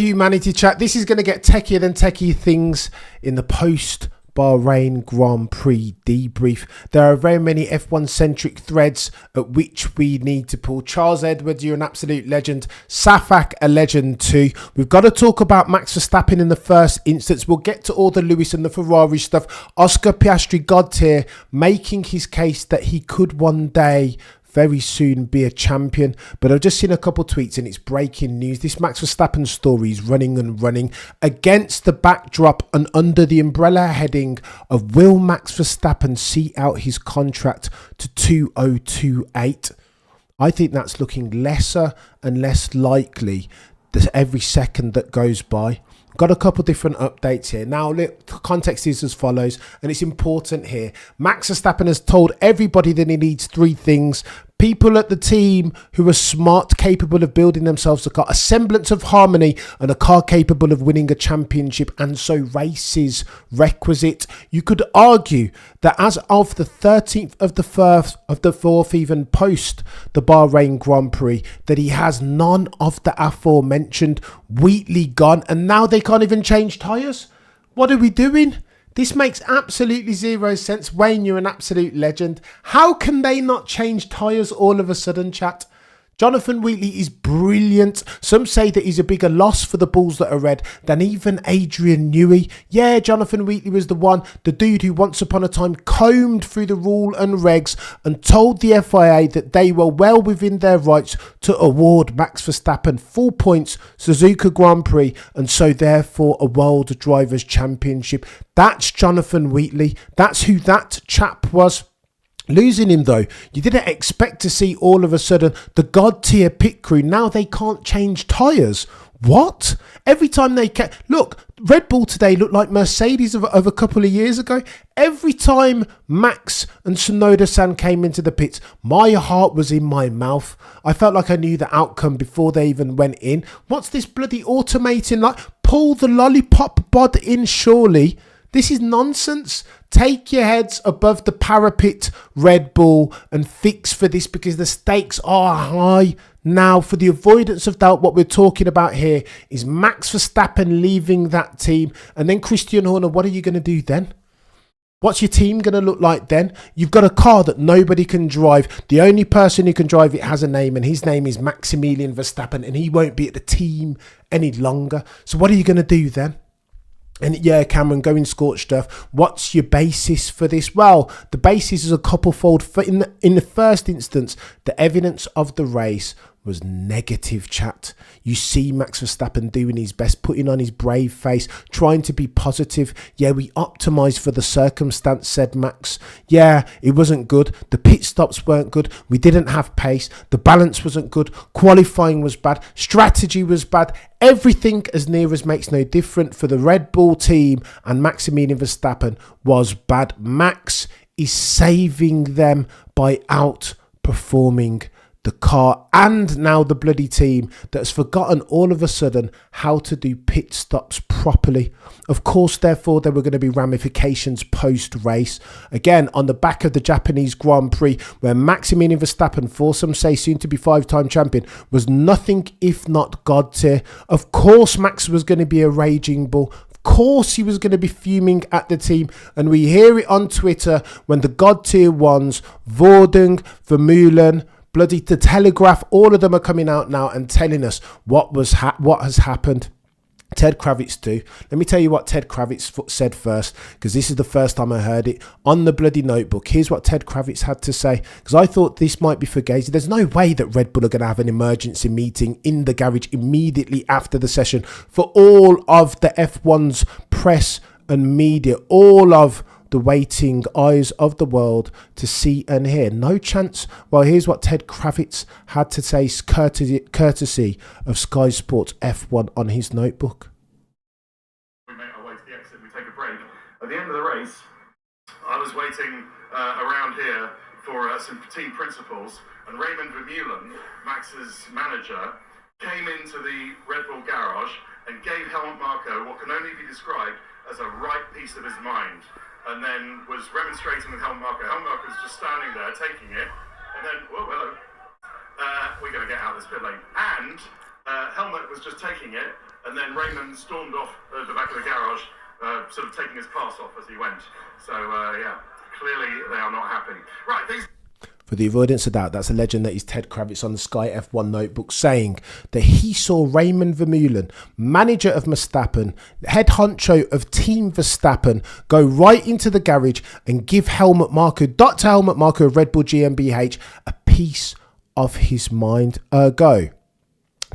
Humanity chat. This is going to get techier than techie things in the post Bahrain Grand Prix debrief. There are very many F1 centric threads at which we need to pull. Charles Edwards, you're an absolute legend. Safak, a legend too. We've got to talk about Max Verstappen in the first instance. We'll get to all the Lewis and the Ferrari stuff. Oscar Piastri, God tier, making his case that he could one day very soon be a champion. But I've just seen a couple tweets and it's breaking news. This Max Verstappen story is running and running against the backdrop and under the umbrella heading of will Max Verstappen see out his contract to 2028? I think that's looking lesser and less likely every second that goes by. Got a couple different updates here. Now, look, the context is as follows, and it's important here. Max Verstappen has told everybody that he needs three things. People at the team who are smart, capable of building themselves a car, a semblance of harmony, and a car capable of winning a championship, and so races requisite. You could argue that as of the 13th of the 4th, even post the Bahrain Grand Prix, that he has none of the aforementioned. Wheatley gone, and now they can't even change tyres. What are we doing? This makes absolutely zero sense. Wayne, you're an absolute legend. How can they not change tyres all of a sudden, chat? Jonathan Wheatley is brilliant. Some say that he's a bigger loss for the Bulls that are red than even Adrian Newey. Yeah, Jonathan Wheatley was the dude who once upon a time combed through the rule and regs and told the FIA that they were well within their rights to award Max Verstappen full points, Suzuka Grand Prix, and so therefore a World Drivers' Championship. That's Jonathan Wheatley. That's who that chap was. Losing him though, you didn't expect to see all of a sudden the god tier pit crew. Now they can't change tyres. What? Every time they can look, Red Bull today looked like Mercedes of a couple of years ago. Every time Max and Tsunoda-san came into the pits, my heart was in my mouth. I felt like I knew the outcome before they even went in. What's this bloody automating like? Pull the lollipop bod in surely. This is nonsense. Take your heads above the parapet, Red Bull, and fix for this because the stakes are high. Now, for the avoidance of doubt, what we're talking about here is Max Verstappen leaving that team. And then Christian Horner, what are you going to do then? What's your team going to look like then? You've got a car that nobody can drive. The only person who can drive it has a name, and his name is Maximilian Verstappen, and he won't be at the team any longer. So what are you going to do then? And yeah, Cameron, going scorched earth. What's your basis for this? Well, the basis is a couplefold. In the first instance, the evidence of the race was negative, chat. You see Max Verstappen doing his best, putting on his brave face, trying to be positive. Yeah, we optimised for the circumstance, said Max. Yeah, it wasn't good. The pit stops weren't good. We didn't have pace. The balance wasn't good. Qualifying was bad. Strategy was bad. Everything, as near as makes no difference for the Red Bull team and Maximilian Verstappen, was bad. Max is saving them by outperforming the car and now the bloody team that has forgotten all of a sudden how to do pit stops properly. Of course, therefore, there were going to be ramifications post-race. Again, on the back of the Japanese Grand Prix, where Maximilian Verstappen, for some say soon to be five-time champion, was nothing if not god tier. Of course, Max was going to be a raging bull. Of course he was going to be fuming at the team, and we hear it on Twitter when the god tier ones, Vordung, Vermeulen, bloody The Telegraph, all of them are coming out now and telling us what has happened. Ted Kravitz too. Let me tell you what Ted Kravitz said first, because this is the first time I heard it on the bloody notebook. Here's what Ted Kravitz had to say, because I thought this might be fugazi. There's no way that Red Bull are going to have an emergency meeting in the garage immediately after the session for all of the F1's press and media, all of the waiting eyes of the world to see and hear. No chance. Well, here's what Ted Kravitz had to say, courtesy of Sky Sports F1 on his notebook. We make our way to the exit, we take a break. At the end of the race, I was waiting around here for some team principals, and Raymond Vermeulen, Max's manager, came into the Red Bull garage and gave Helmut Marko what can only be described as a right piece of his mind. And then was remonstrating with Helmut Marko. Helmut Marko was just standing there taking it, and then, oh, hello, we're going to get out of this pit lane. And Helmut was just taking it, and then Raymond stormed off the back of the garage, sort of taking his pass off as he went. So, yeah, clearly they are not happy. Right, these... For the avoidance of doubt, that's a legend that is Ted Kravitz on the Sky F1 notebook saying that he saw Raymond Vermeulen, manager of Verstappen, head honcho of Team Verstappen, go right into the garage and give Helmut Marko, Dr. Helmut Marko of Red Bull GmbH, a piece of his mind. Ergo,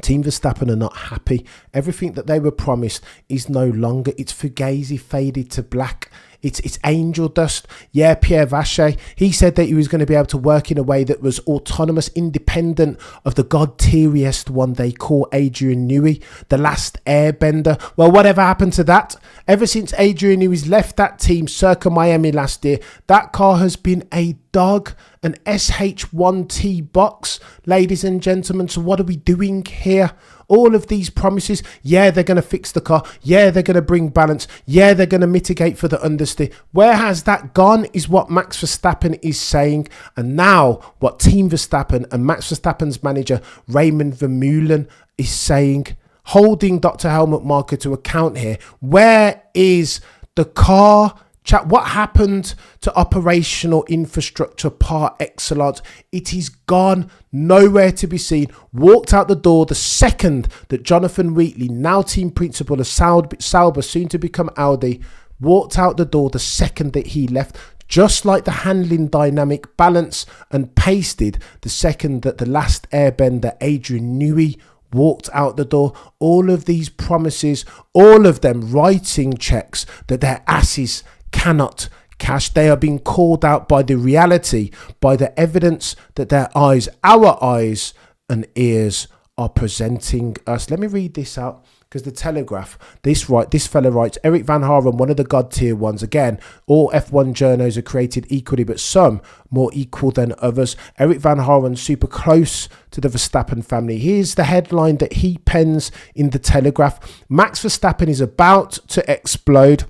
Team Verstappen are not happy. Everything that they were promised is no longer. It's fugazi, faded to black. It's angel dust. Yeah, Pierre Vacher, he said that he was going to be able to work in a way that was autonomous, independent of the god-tieriest one they call Adrian Newey, the last airbender. Well, whatever happened to that? Ever since Adrian Newey's left that team circa Miami last year, that car has been a dog, an SH1T box, ladies and gentlemen. So what are we doing here? All of these promises, yeah, they're going to fix the car. Yeah, they're going to bring balance. Yeah, they're going to mitigate for the understeer. Where has that gone is what Max Verstappen is saying. And now what Team Verstappen and Max Verstappen's manager, Raymond Vermeulen, is saying, holding Dr. Helmut Marko to account here. Where is the car? Chat, what happened to operational infrastructure par excellence? It is gone, nowhere to be seen. Walked out the door the second that Jonathan Wheatley, now team principal of Sauber, soon to become Audi, walked out the door the second that he left. Just like the handling dynamic, balance and pace did the second that the last airbender, Adrian Newey, walked out the door. All of these promises, all of them writing checks that their asses cannot cash. They are being called out by the reality, by the evidence that their eyes, our eyes and ears are presenting us. Let me read this out, because the Telegraph, this fella writes, Eric Van Haren, one of the god tier ones. Again, all F1 journos are created equally, but some more equal than others. Eric Van Haren, super close to the Verstappen family. Here's the headline that he pens in the Telegraph. Max Verstappen is about to explode,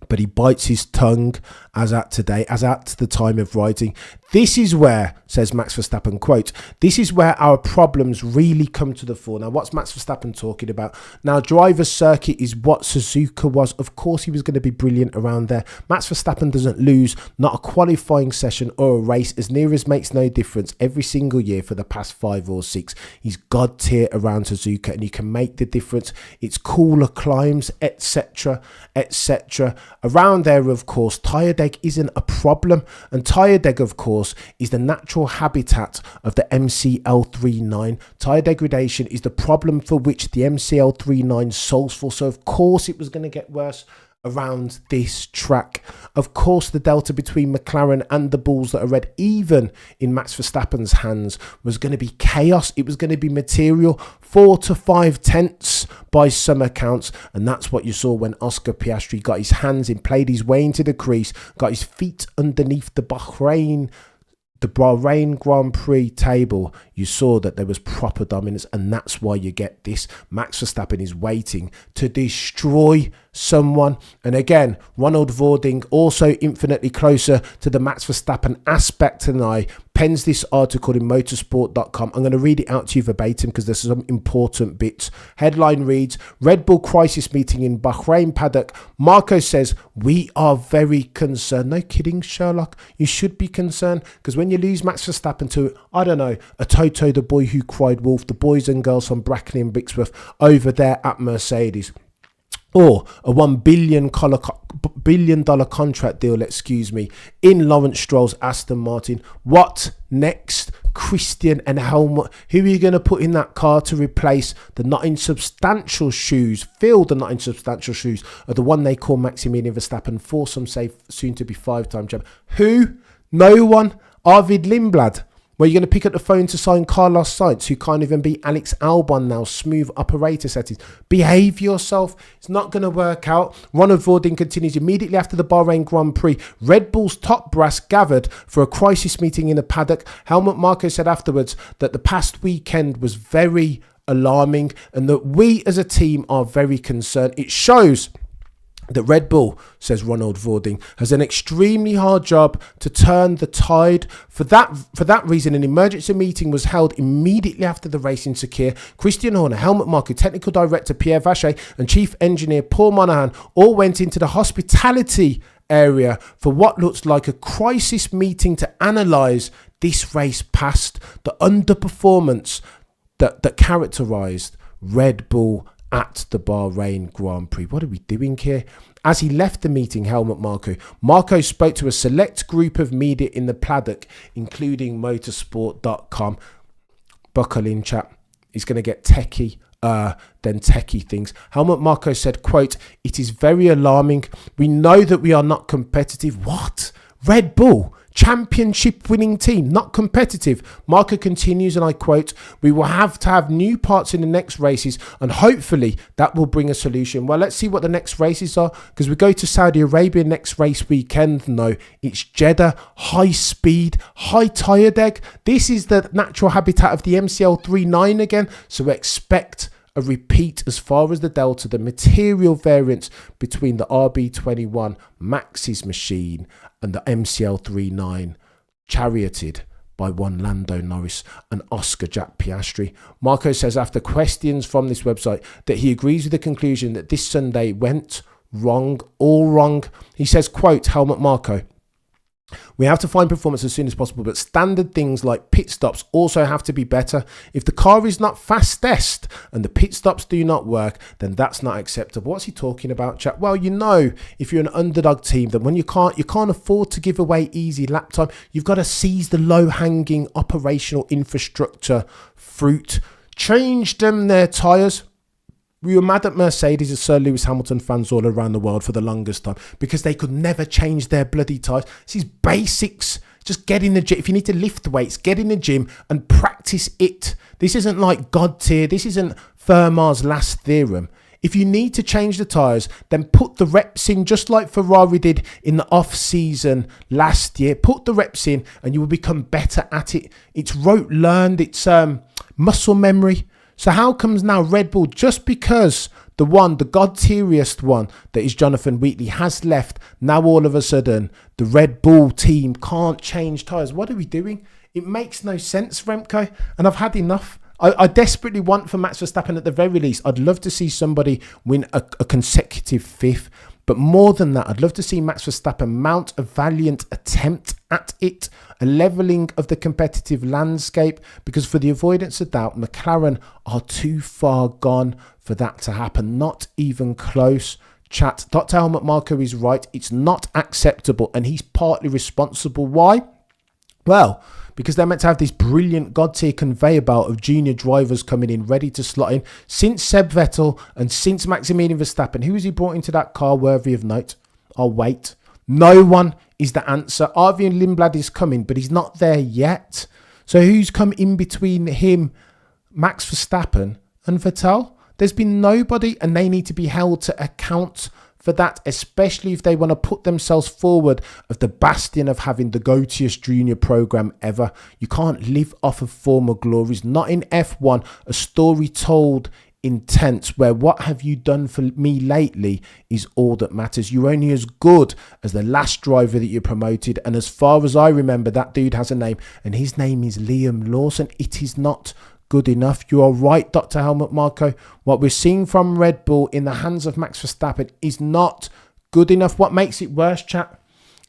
but he bites his tongue as at the time of writing. This is where, says Max Verstappen, quote, this is where our problems really come to the fore. Now, what's Max Verstappen talking about? Now, driver's circuit is what Suzuka was. Of course, he was going to be brilliant around there. Max Verstappen doesn't lose, not a qualifying session or a race, as near as makes no difference, every single year for the past 5 or 6. He's god tier around Suzuka, and he can make the difference. It's cooler climbs, etc., etc. Around there, of course, tyre deg isn't a problem, and tyre deg, of course, is the natural habitat of the MCL39. Tyre degradation is the problem for which the MCL39 solves for. So of course it was going to get worse around this track. Of course, the delta between McLaren and the balls that are red, even in Max Verstappen's hands, was going to be chaos. It was going to be material, 4 to 5 tenths by some accounts. And that's what you saw when Oscar Piastri got his hands in, played his way into the crease, got his feet underneath the Bahrain Grand Prix table. You saw that there was proper dominance, and that's why you get this. Max Verstappen is waiting to destroy someone. And again, Ronald Vording, also infinitely closer to the Max Verstappen aspect than I, pens this article in motorsport.com. I'm going to read it out to you verbatim because there's some important bits. Headline reads, Red Bull crisis meeting in Bahrain paddock. Marko says, we are very concerned. No kidding, Sherlock. You should be concerned, because when you lose Max Verstappen to, I don't know, a Toto, the boy who cried wolf, the boys and girls from Brackley and Brixworth over there at Mercedes, or a $1 billion contract deal, in Lawrence Stroll's Aston Martin. What next? Christian and Helmut, who are you going to put in that car to replace the not insubstantial shoes, fill the not insubstantial shoes of the one they call Maximilian Verstappen, for some say soon to be 5-time champ? Who? No one. Arvid Lindblad. Where you're going to pick up the phone to sign Carlos Sainz, who can't even beat Alex Albon now. Smooth operator settings. Behave yourself. It's not going to work out. Ronald Vording continues. Immediately after the Bahrain Grand Prix, Red Bull's top brass gathered for a crisis meeting in the paddock. Helmut Marko said afterwards that the past weekend was very alarming and that we as a team are very concerned. It shows that Red Bull, says Ronald Vording, has an extremely hard job to turn the tide. For that reason, an emergency meeting was held immediately after the race in Sakir. Christian Horner, Helmut Marko, Technical Director Pierre Vacher and Chief Engineer Paul Monahan all went into the hospitality area for what looks like a crisis meeting to analyse this race past the underperformance that characterised Red Bull at the Bahrain Grand Prix. What are we doing here? As he left the meeting, Helmut Marko spoke to a select group of media in the paddock, including motorsport.com. Buckle in, chap. He's going to get techie than techie things. Helmut Marko said, quote, "It is very alarming. We know that we are not competitive." What? Red Bull, championship winning team, not competitive. Marko continues, and I quote, "We will have to have new parts in the next races, and hopefully that will bring a solution." Well, let's see what the next races are, because we go to Saudi Arabia next race weekend. No, it's Jeddah, high speed, high tyre deck. This is the natural habitat of the MCL39 again, so expect a repeat as far as the delta, the material variance between the RB21 Max's machine and the MCL39 charioted by one Lando Norris and Oscar Jack Piastri. Marko says after questions from this website that he agrees with the conclusion that this Sunday went wrong, all wrong. He says, quote, Helmut Marko, "We have to find performance as soon as possible, but standard things like pit stops also have to be better. If the car is not fastest and the pit stops do not work, then that's not acceptable." What's he talking about, chat? Well, you know, if you're an underdog team, then when you can't afford to give away easy lap time. You've got to seize the low-hanging operational infrastructure fruit. Change them their tyres. We were mad at Mercedes and Sir Lewis Hamilton fans all around the world for the longest time because they could never change their bloody tyres. This is basics. Just get in the gym. If you need to lift weights, get in the gym and practice it. This isn't like God tier. This isn't Fermat's last theorem. If you need to change the tyres, then put the reps in, just like Ferrari did in the off-season last year. Put the reps in and you will become better at it. It's rote learned. It's muscle memory. So how comes now Red Bull, just because the god-tieriest one that is Jonathan Wheatley has left, now all of a sudden the Red Bull team can't change tyres? What are we doing? It makes no sense, Remco, and I've had enough. I desperately want for Max Verstappen at the very least. I'd love to see somebody win a consecutive fifth. But more than that, I'd love to see Max Verstappen mount a valiant attempt at it, a levelling of the competitive landscape, because for the avoidance of doubt, McLaren are too far gone for that to happen. Not even close. Chat, Dr. Helmut Marko is right. It's not acceptable, and he's partly responsible. Why? Well, because they're meant to have this brilliant god-tier conveyor belt of junior drivers coming in, ready to slot in. Since Seb Vettel and since Maximilian Verstappen, who has he brought into that car worthy of note? I'll wait. No one is the answer. Arvian Lindblad is coming, but he's not there yet. So who's come in between him, Max Verstappen and Vettel? There's been nobody, and they need to be held to account for that, especially if they want to put themselves forward of the bastion of having the GOATiest junior program ever. You can't live off of former glories. Not in F1, a story told in tense, where what have you done for me lately is all that matters. You're only as good as the last driver that you promoted. And as far as I remember, that dude has a name, and his name is Liam Lawson. It is not good enough. You are right, Dr. Helmut Marko. What we're seeing from Red Bull in the hands of Max Verstappen is not good enough. What makes it worse, chat,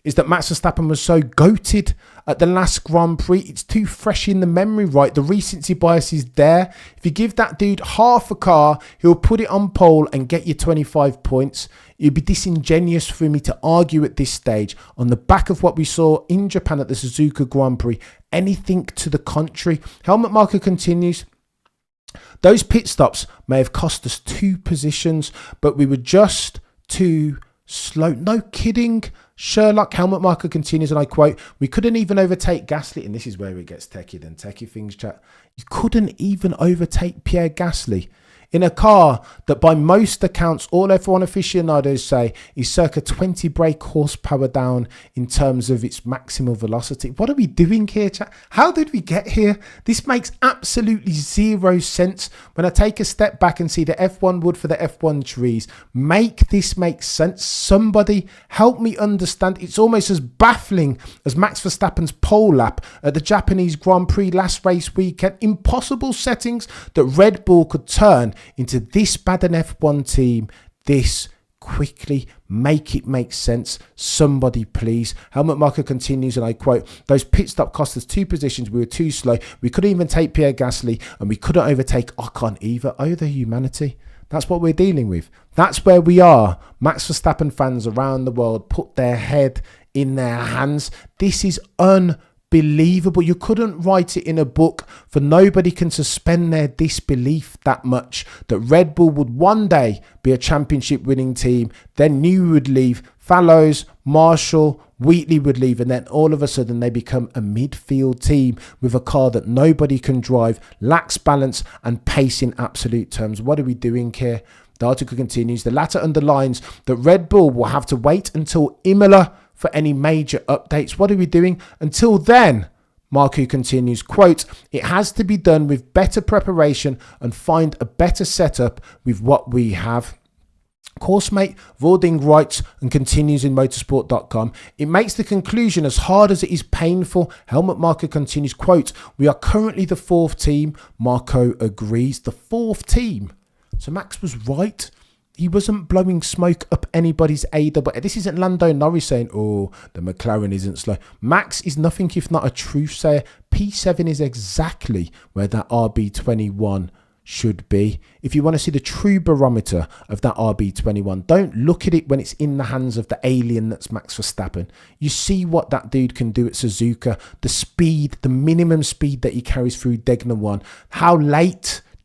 is that Max Verstappen was so goated at the last Grand Prix. It's too fresh in the memory, right? The recency bias is there. If you give that dude half a car, he'll put it on pole and get you 25 points. It'd be disingenuous for me to argue at this stage on the back of what we saw in Japan at the Suzuka Grand Prix. Anything to the contrary. Helmut Marko continues. Those pit stops may have cost us 2 positions, but we were just too slow. No kidding. Sherlock. Helmut Marko continues, and I quote, "We couldn't even overtake Gasly," and this is where it gets techie than techie things, chat. You couldn't even overtake Pierre Gasly in a car that by most accounts, all F1 aficionados say is circa 20 brake horsepower down in terms of its maximal velocity. What are we doing here, chat? How did we get here? This makes absolutely zero sense. When I take a step back and see the F1 wood for the F1 trees, make this make sense. Somebody help me understand. It's almost as baffling as Max Verstappen's pole lap at the Japanese Grand Prix last race weekend. Impossible settings that Red Bull could turn into this bad an F1 team this quickly. Make it make sense. Somebody please. Helmut Marko continues, and I quote, "Those pit stop cost us 2 positions. We were too slow. We couldn't even take Pierre Gasly, and we couldn't overtake Ocon either." Oh, the humanity. That's what we're dealing with. That's where we are. Max Verstappen fans around the world put their head in their hands. This is unbelievable. You couldn't write it in a book, for nobody can suspend their disbelief that much that Red Bull would one day be a championship winning team. Then New would leave, Fallows, Marshall, Wheatley would leave, and then all of a sudden they become a midfield team with a car that nobody can drive, lacks balance and pace in absolute terms. What are we doing here? The article continues. The latter underlines that Red Bull will have to wait until Imola for any major updates. What are we doing? Until then, Marku continues, quote, "It has to be done with better preparation and find a better setup with what we have." Coursemate Vording writes and continues in motorsport.com, "It makes the conclusion as hard as it is painful." Helmut Marko continues, quote, "We are currently the 4th team." Marko agrees. The 4th team. So Max was right. He wasn't blowing smoke up anybody's either. But this isn't Lando Norris saying, "Oh, the McLaren isn't slow." Max is nothing if not a truth sayer. P7 is exactly where that RB21 should be. If you want to see the true barometer of that RB21, don't look at it when it's in the hands of the alien that's Max Verstappen. You see what that dude can do at Suzuka, the speed, the minimum speed that he carries through Degna 1,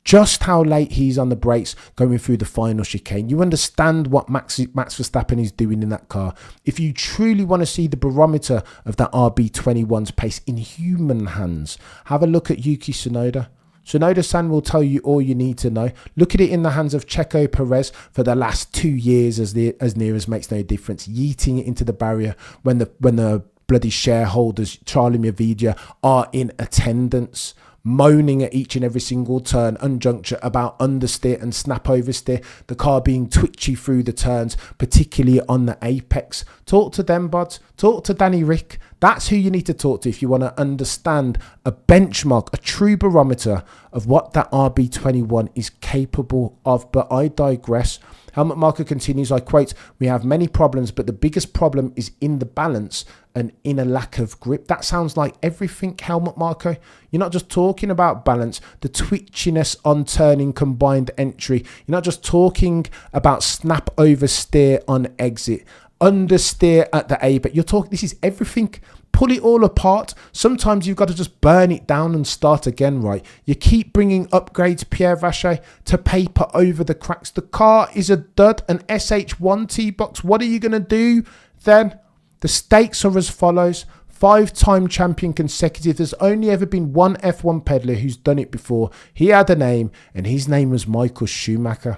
just how late he's on the brakes going through the final chicane. You understand what Max Verstappen is doing in that car. If you truly want to see the barometer of that RB21's pace in human hands, have a look at Yuki Tsunoda. Tsunoda-san will tell you all you need to know. Look at it in the hands of Checo Perez for the last 2 years, as near as makes no difference, yeeting it into the barrier when the bloody shareholders, Charlie Mavidia, are in attendance, moaning at each and every single turn, unjuncture about understeer and snap oversteer, the car being twitchy through the turns, particularly on the apex. Talk to them, buds. Talk to Danny Rick. That's who you need to talk to if you want to understand a benchmark, a true barometer of what that RB21 is capable of. But I digress. Helmut Marko continues, I quote, "We have many problems, but the biggest problem is in the balance and in a lack of grip." That sounds like everything, Helmut Marko. You're not just talking about balance, the twitchiness on turning combined entry. You're not just talking about snap oversteer on exit, understeer at the A, but you're talking, this is everything. Pull it all apart. Sometimes you've got to just burn it down and start again, right? You keep bringing upgrades, Pierre Vacher, to paper over the cracks. The car is a dud, an SH1 T-box. What are you going to do then? The stakes are as follows. 5-time champion consecutive. There's only ever been one F1 peddler who's done it before. He had a name, and his name was Michael Schumacher.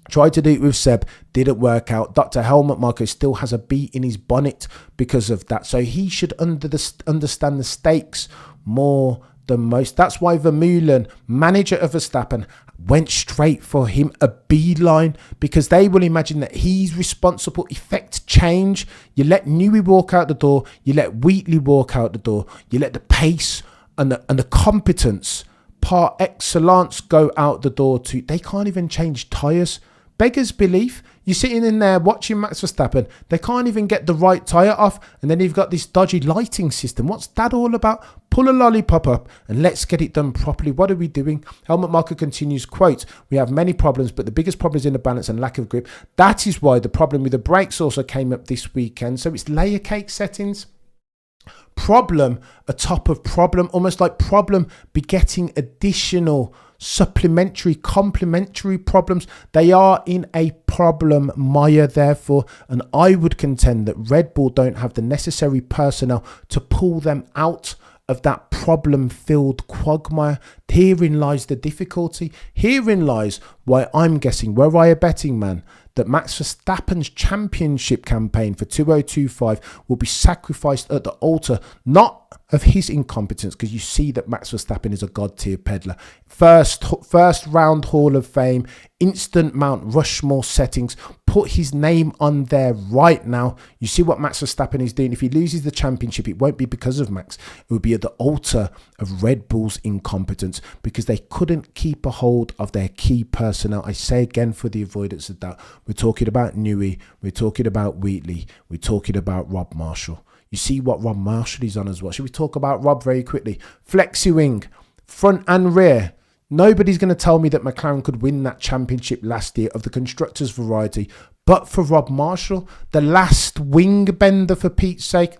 Tried to do it with Seb, didn't work out. Dr. Helmut Marko still has a bee in his bonnet because of that. So he should understand the stakes more than most. That's why Vermeulen, manager of Verstappen, went straight for him, a beeline, because they will imagine that he's responsible. Effect change. You let Newey walk out the door. You let Wheatley walk out the door. You let the pace and the competence par excellence go out the door too. They can't even change tyres. Beggars belief. You're sitting in there watching Max Verstappen. They can't even get the right tyre off. And then you've got this dodgy lighting system. What's that all about? Pull a lollipop up and let's get it done properly. What are we doing? Helmut Marko continues, quote, "We have many problems, but the biggest problem is in the balance and lack of grip. That is why the problem with the brakes also came up this weekend." So it's layer cake settings. Problem atop of problem, almost like problem begetting additional supplementary, complementary problems. They are in a problem mire, therefore, and I would contend that Red Bull don't have the necessary personnel to pull them out of that problem-filled quagmire. Herein lies the difficulty. Herein lies why I'm guessing, were I a betting man, that Max Verstappen's championship campaign for 2025 will be sacrificed at the altar, not of his incompetence, because you see that Max Verstappen is a god-tier peddler. First round Hall of Fame, instant Mount Rushmore settings. Put his name on there right now. You see what Max Verstappen is doing. If he loses the championship, it won't be because of Max. It will be at the altar of Red Bull's incompetence, because they couldn't keep a hold of their key personnel. I say again, for the avoidance of doubt, we're talking about Newey, we're talking about Wheatley, we're talking about Rob Marshall. You see what Rob Marshall is on as well. Should we talk about Rob very quickly? Flexi wing, front and rear. Nobody's going to tell me that McLaren could win that championship last year of the constructors' variety. But for Rob Marshall, the last wing bender, for Pete's sake.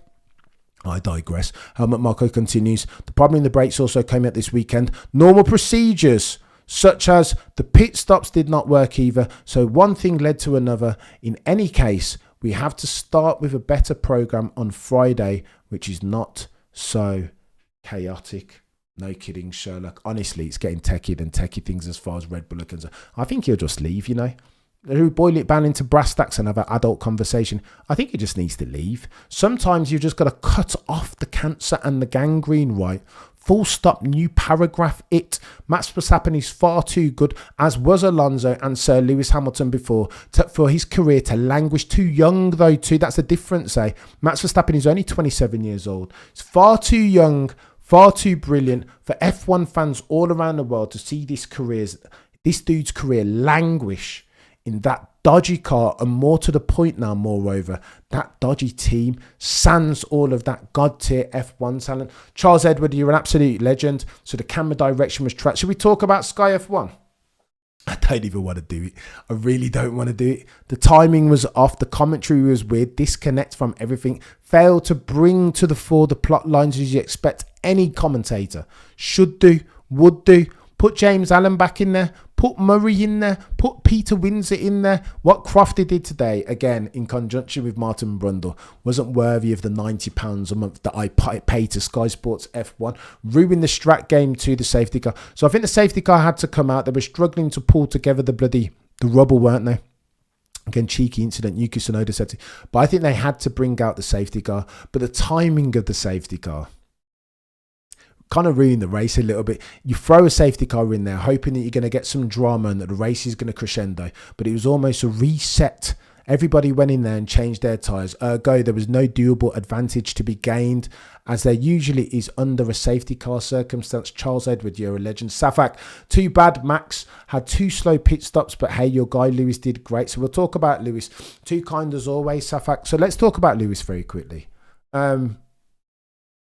I digress. Helmut Marko continues. The problem in the brakes also came out this weekend. Normal procedures, such as the pit stops, did not work either. So one thing led to another. In any case, we have to start with a better program on Friday, which is not so chaotic. No kidding, Sherlock. Honestly, it's getting techier than techie things as far as Red Bull are concerned. I think he'll just leave, you know. Boil it down into brass tacks and have an adult conversation. I think he just needs to leave. Sometimes you've just got to cut off the cancer and the gangrene, right? Full stop, new paragraph, it. Max Verstappen is far too good, as was Alonso and Sir Lewis Hamilton before, for his career to languish. Too young, though, too. That's the difference, eh? Max Verstappen is only 27 years old. He's far too young, far too brilliant for F1 fans all around the world to see this dude's career languish in that dodgy car, and more to the point now, moreover, that dodgy team sans all of that god-tier F1 talent. Charles Edward, you're an absolute legend. So the camera direction was tracked. Should we talk about Sky F1? I don't even want to do it. I really don't want to do it. The timing was off. The commentary was weird. Disconnect from everything. Failed to bring to the fore the plot lines as you expect any commentator should do, would do. Put James Allen back in there. Put Murray in there. Put Peter Windsor in there. What Crofty did today, again, in conjunction with Martin Brundle, wasn't worthy of the £90 a month that I pay to Sky Sports F1. Ruined the strat game to the safety car. So I think the safety car had to come out. They were struggling to pull together the rubble, weren't they? Again, cheeky incident. Yuki Tsunoda said it. But I think they had to bring out the safety car. But the timing of the safety car kind of ruined the race a little bit. You throw a safety car in there hoping that you're going to get some drama and that the race is going to crescendo, but it was almost a reset. Everybody went in there and changed their tyres. Ergo, there was no doable advantage to be gained, as there usually is under a safety car circumstance. Charles Edward, you're a legend. Safak, too bad Max had 2 slow pit stops, but hey, your guy Lewis did great. So we'll talk about Lewis. Too kind as always, Safak. So let's talk about Lewis very quickly.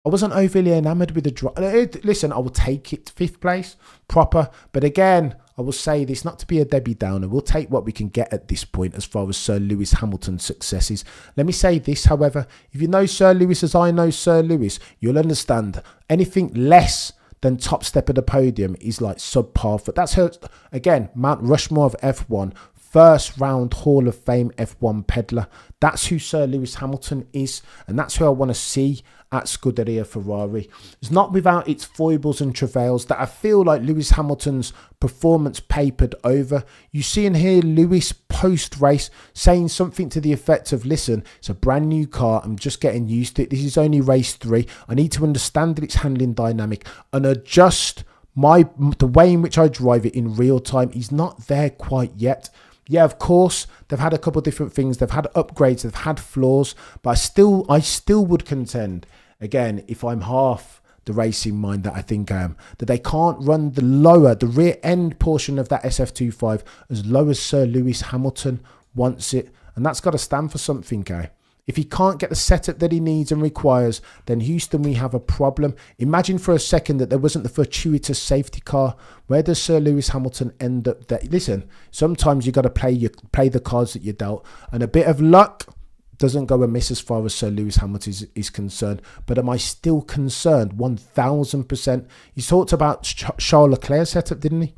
I wasn't overly enamoured with the drive. Listen, I will take it 5th place, proper. But again, I will say this, not to be a Debbie Downer. We'll take what we can get at this point as far as Sir Lewis Hamilton's successes. Let me say this, however. If you know Sir Lewis as I know Sir Lewis, you'll understand anything less than top step of the podium is like subpar. But that's her, again, Mount Rushmore of F1. First round Hall of Fame F1 peddler. That's who Sir Lewis Hamilton is, and that's who I want to see at Scuderia Ferrari. It's not without its foibles and travails that I feel like Lewis Hamilton's performance papered over. You see and hear Lewis post-race saying something to the effect of, listen, it's a brand new car, I'm just getting used to it, this is only race 3, I need to understand that it's handling dynamic and adjust the way in which I drive it in real time. He's not there quite yet. Yeah, of course, they've had a couple of different things. They've had upgrades, they've had flaws, but I still would contend, again, if I'm half the racing mind that I think I am, that they can't run the rear end portion of that SF25 as low as Sir Lewis Hamilton wants it. And that's got to stand for something, eh? If he can't get the setup that he needs and requires, then Houston, we have a problem. Imagine for a second that there wasn't the fortuitous safety car. Where does Sir Lewis Hamilton end up there? Listen, sometimes you got to play the cards that you're dealt. And a bit of luck doesn't go amiss as far as Sir Lewis Hamilton is concerned. But am I still concerned? 1000%. He talked about Charles Leclerc's setup, didn't he?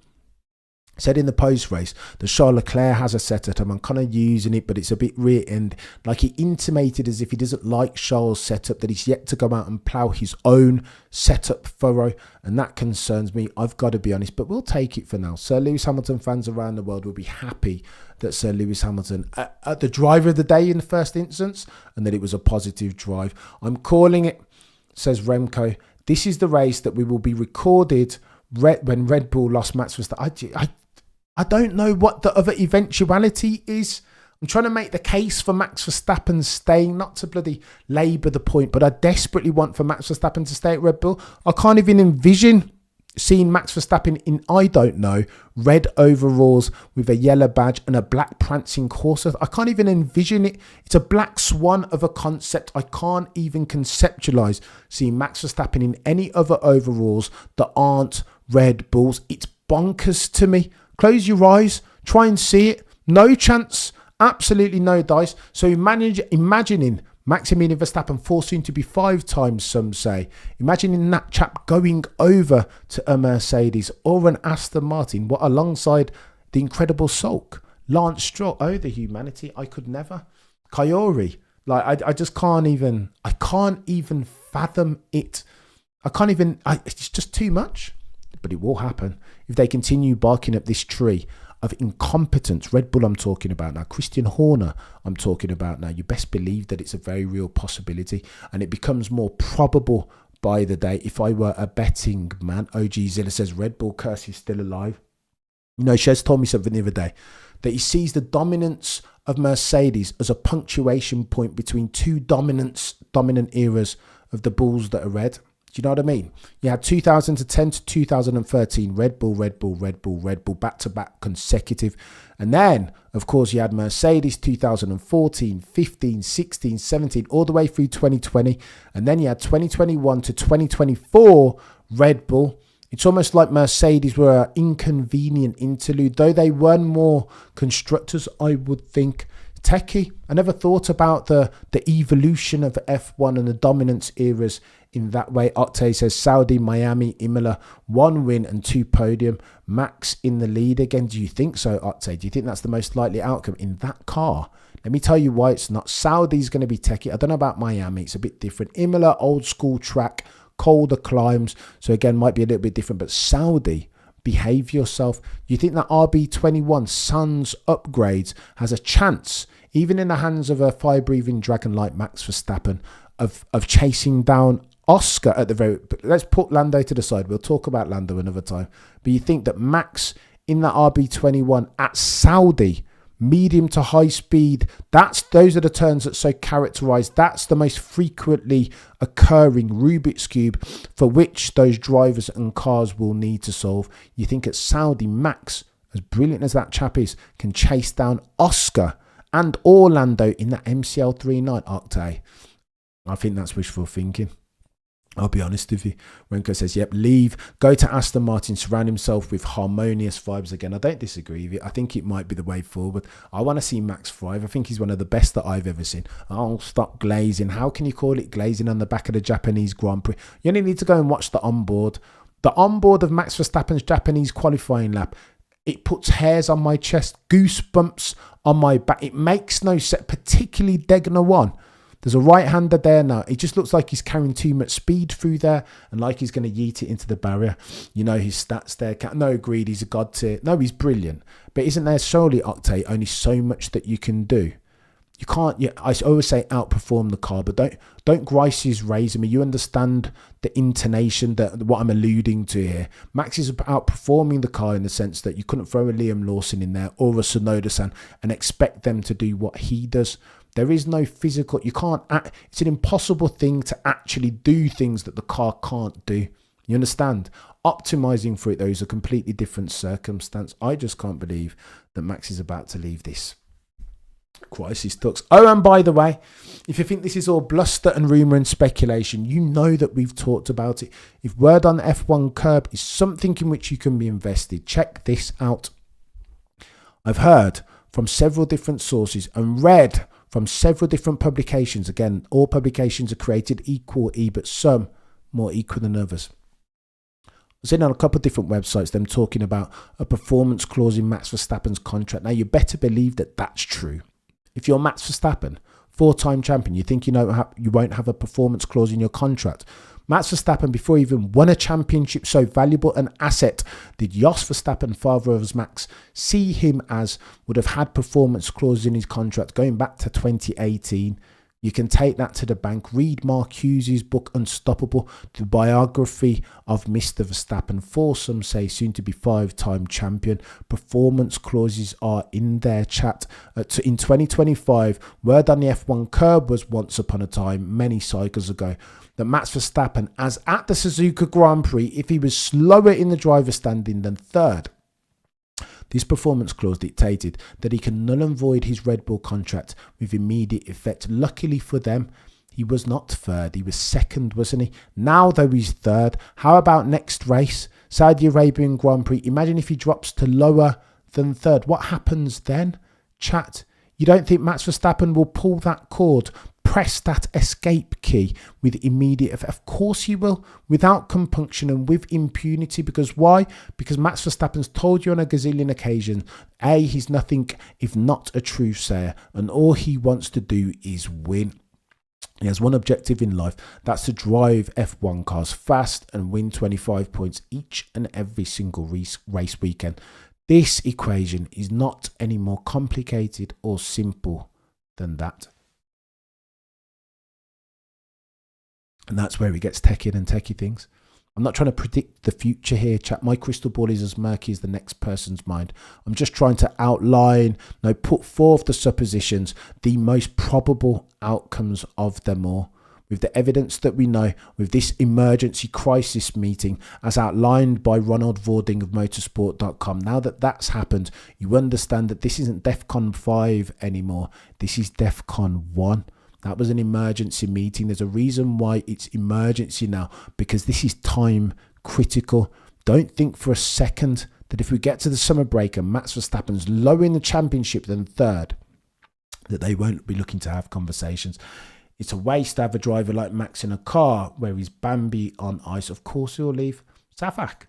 Said in the post race that Charles Leclerc has a setup. I'm kind of using it, but it's a bit rear end. Like, he intimated as if he doesn't like Charles' setup, that he's yet to go out and plough his own setup furrow, and that concerns me. I've got to be honest, but we'll take it for now. Sir Lewis Hamilton fans around the world will be happy that Sir Lewis Hamilton at the driver of the day in the first instance, and that it was a positive drive. I'm calling it, says Remco. This is the race that we will be recorded when Red Bull lost Max Verstappen. I don't know what the other eventuality is. I'm trying to make the case for Max Verstappen staying, not to bloody labour the point, but I desperately want for Max Verstappen to stay at Red Bull. I can't even envision seeing Max Verstappen in, I don't know, red overalls with a yellow badge and a black prancing horse. I can't even envision it. It's a black swan of a concept. I can't even conceptualise seeing Max Verstappen in any other overalls that aren't Red Bulls. It's bonkers to me. Close your eyes, try and see it. No chance, absolutely no dice. So imagining Maximilian Verstappen forcing to be 5 times, some say. Imagining that chap going over to a Mercedes or an Aston Martin, what, alongside the incredible Sulk, Lance Stroll. Oh, the humanity. I could never. Kyori. Like, I just can't even fathom it. It's just too much. But it will happen if they continue barking up this tree of incompetence. Red Bull I'm talking about now. Christian Horner I'm talking about now. You best believe that it's a very real possibility, and it becomes more probable by the day. If I were a betting man, OG Zilla says Red Bull curse is still alive. You know, Shez told me something the other day, that he sees the dominance of Mercedes as a punctuation point between two dominant eras of the Bulls that are red. Do you know what I mean? You had 2010 to 2013, Red Bull, back-to-back consecutive. And then, of course, you had Mercedes 2014, 15, 16, 17, all the way through 2020. And then you had 2021 to 2024 Red Bull. It's almost like Mercedes were an inconvenient interlude, though they won more constructors, I would think. Techie. I never thought about the evolution of F1 and the dominance eras in that way. Octave says Saudi, Miami, Imola, 1 win and 2 podium. Max in the lead again. Do you think so, Octave? Do you think that's the most likely outcome in that car? Let me tell you why it's not. Saudi's going to be techie. I don't know about Miami. It's a bit different. Imola, old school track, colder climbs. So again, might be a little bit different. But Saudi, behave yourself. You think that RB21 Suns upgrades has a chance, even in the hands of a fire-breathing dragon like Max Verstappen, of chasing down Oscar at the very... Let's put Lando to the side. We'll talk about Lando another time. But you think that Max in that RB21 at Saudi, medium to high speed, those are the turns that so characterise. That's the most frequently occurring Rubik's Cube for which those drivers and cars will need to solve. You think at Saudi, Max, as brilliant as that chap is, can chase down Oscar and Orlando in that MCL 39 Octave. I think that's wishful thinking. I'll be honest with you. Renko says, yep, leave, go to Aston Martin, surround himself with harmonious vibes again. I don't disagree with you. I think it might be the way forward. I want to see Max thrive. I think he's one of the best that I've ever seen. Oh, stop glazing. How can you call it glazing on the back of the Japanese Grand Prix? You only need to go and watch the onboard. The onboard of Max Verstappen's Japanese qualifying lap. It puts hairs on my chest, goosebumps on my back. It makes no sense, particularly Degner 1. There's a right-hander there now. It just looks like he's carrying too much speed through there and like he's going to yeet it into the barrier. You know, his stats there. No, agreed, he's a god tier. No, he's brilliant. But isn't there surely, Octave, only so much that you can do? You can't, I always say outperform the car, but don't grice his razor. I mean, you understand the intonation, what I'm alluding to here. Max is outperforming the car in the sense that you couldn't throw a Liam Lawson in there or a Sonoda-san and expect them to do what he does. There is no physical, it's an impossible thing to actually do things that the car can't do. You understand? Optimizing for it, though, is a completely different circumstance. I just can't believe that Max is about to leave this crisis talks. Oh, and by the way, if you think this is all bluster and rumour and speculation, you know that we've talked about it. If word on the F1 curb is something in which you can be invested, check this out. I've heard from several different sources and read from several different publications. Again, all publications are created equal, but some more equal than others. I've seen on a couple of different websites them talking about a performance clause in Max Verstappen's contract. Now, you better believe that that's true. If you're Max Verstappen, 4-time champion, you think you won't have a performance clause in your contract. Max Verstappen, before he even won a championship, so valuable an asset did Jos Verstappen, father of Max, see him as, would have had performance clauses in his contract going back to 2018. You can take that to the bank. Read Mark Hughes' book Unstoppable, the biography of Mr. Verstappen, for some say soon to be 5-time champion. Performance clauses are in their chat. In 2025, word on the F1 curb was once upon a time, many cycles ago, that Max Verstappen, as at the Suzuka Grand Prix, if he was slower in the driver's standing than third, this performance clause dictated that he can null and void his Red Bull contract with immediate effect. Luckily for them, he was not third. He was second, wasn't he? Now, though, he's third. How about next race? Saudi Arabian Grand Prix. Imagine if he drops to lower than third. What happens then? Chat. You don't think Max Verstappen will pull that cord, press that escape key with immediate effect? Of course he will, without compunction and with impunity. Because why? Because Max Verstappen's told you on a gazillion occasions, A, he's nothing if not a truth sayer, and all he wants to do is win. He has one objective in life, that's to drive F1 cars fast and win 25 points each and every single race weekend. This equation is not any more complicated or simple than that. And that's where he gets techier and techie things. I'm not trying to predict the future here, chat. My crystal ball is as murky as the next person's mind. I'm just trying to outline, put forth the suppositions, the most probable outcomes of them all. With the evidence that we know, with this emergency crisis meeting as outlined by Ronald Vording of motorsport.com, now that that's happened, you understand that this isn't DEFCON 5 anymore. This is DEFCON 1. That was an emergency meeting. There's a reason why it's emergency now, because this is time critical. Don't think for a second that if we get to the summer break and Max Verstappen's lower in the championship than third, that they won't be looking to have conversations. It's a waste to have a driver like Max in a car where he's Bambi on ice. Of course he'll leave. Safak.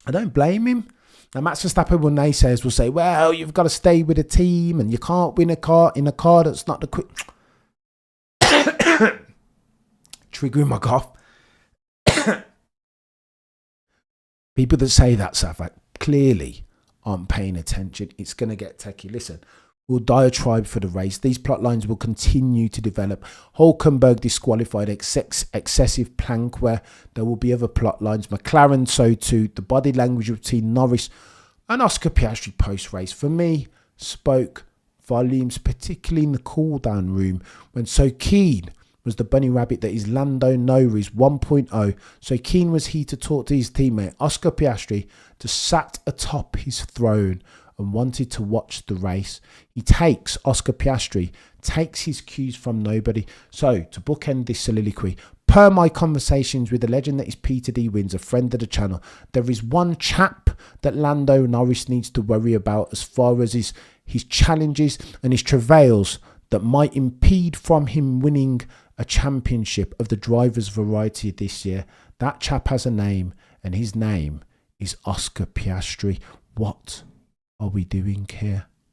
I don't blame him. Now, Max Verstappen naysayers will say, well, you've got to stay with a team and you can't win a car in a car that's not the quick... Triggering my cough. People that say that, Safak, clearly aren't paying attention. It's going to get techie. Listen, we'll diatribe for the race. These plot lines will continue to develop. Hulkenberg disqualified, excessive plank wear. There will be other plot lines. McLaren, so too. The body language between Norris and Oscar Piastri post-race, for me, spoke volumes, particularly in the cool-down room, when so keen was the bunny rabbit that is Lando Norris 1.0. So keen was he to talk to his teammate, Oscar Piastri, to sat atop his throne and wanted to watch the race. Oscar Piastri takes his cues from nobody. So, to bookend this soliloquy, per my conversations with the legend that is Peter D. Wins, a friend of the channel, there is one chap that Lando Norris needs to worry about as far as his challenges and his travails that might impede from him winning a championship of the driver's variety this year. That chap has a name, and his name is Oscar Piastri. What are we doing here?